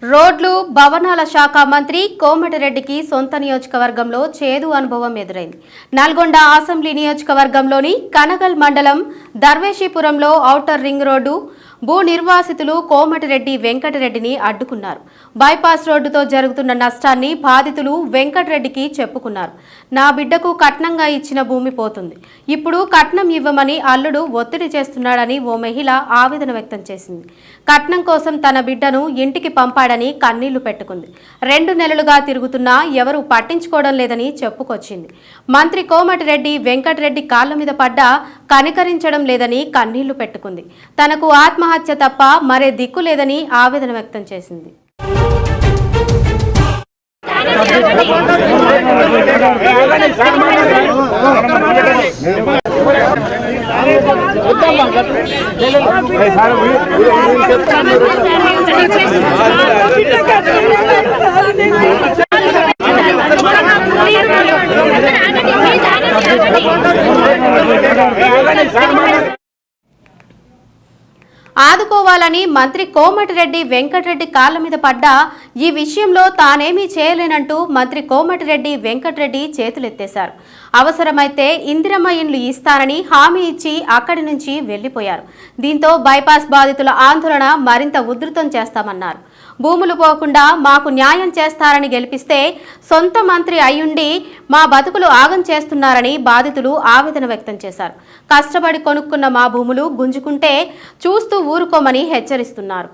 రోడ్లు భవనాల శాఖ మంత్రి కోమటిరెడ్డికి సొంత నియోజకవర్గంలో చేదు అనుభవం ఎదురైంది. నల్గొండ అసెంబ్లీ నియోజకవర్గంలోని కనగల్ మండలం దర్వేషిపురంలో ఔటర్ రింగ్ రోడ్డు భూ నిర్వాసితులు కోమటిరెడ్డి వెంకటరెడ్డిని అడ్డుకున్నారు. బైపాస్ రోడ్డుతో జరుగుతున్న నష్టాన్ని బాధితులు వెంకటరెడ్డికి చెప్పుకున్నారు. నా బిడ్డకు కట్నంగా ఇచ్చిన భూమి పోతుంది, ఇప్పుడు కట్నం ఇవ్వమని అల్లుడు ఒత్తిడి చేస్తున్నాడని ఓ మహిళ ఆవేదన వ్యక్తం చేసింది. కట్నం కోసం తన బిడ్డను ఇంటికి పంపాడని కన్నీళ్లు పెట్టుకుంది. 2 నెలలుగా తిరుగుతున్నా ఎవరూ పట్టించుకోవడం లేదని చెప్పుకొచ్చింది. మంత్రి కోమటిరెడ్డి వెంకటరెడ్డి కాళ్ల మీద పడ్డా కనికరించడం లేదని కన్నీళ్లు పెట్టుకుంది. తనకు ఆత్మహత్య తప్ప మరే దిక్కు లేదని ఆవేదన వ్యక్తం చేసింది. ఆదుకోవాలని మంత్రి కోమటిరెడ్డి వెంకటరెడ్డి కాళ్ల మీద పడ్డా ఈ విషయంలో తానేమీ చేయలేనంటూ మంత్రి కోమటిరెడ్డి వెంకటరెడ్డి చేతులెత్తేశారు. అవసరమైతే ఇందిరమ్మ ఇండ్లు ఇస్తానని హామీ ఇచ్చి అక్కడి నుంచి వెళ్లిపోయారు. దీంతో బైపాస్ బాధితుల ఆందోళన మరింత ఉధృతం చేస్తామన్నారు. భూములు పోకుండా మాకు న్యాయం చేస్తారని గెలిపిస్తే సొంత మంత్రి అయ్యుండి మా బతుకులు ఆగం చేస్తున్నారని బాధితులు ఆవేదన వ్యక్తం చేశారు. కష్టపడి కొనుక్కున్న మా భూములు గుంజుకుంటే చూస్తూ ఊరుకోమని హెచ్చరిస్తున్నారు.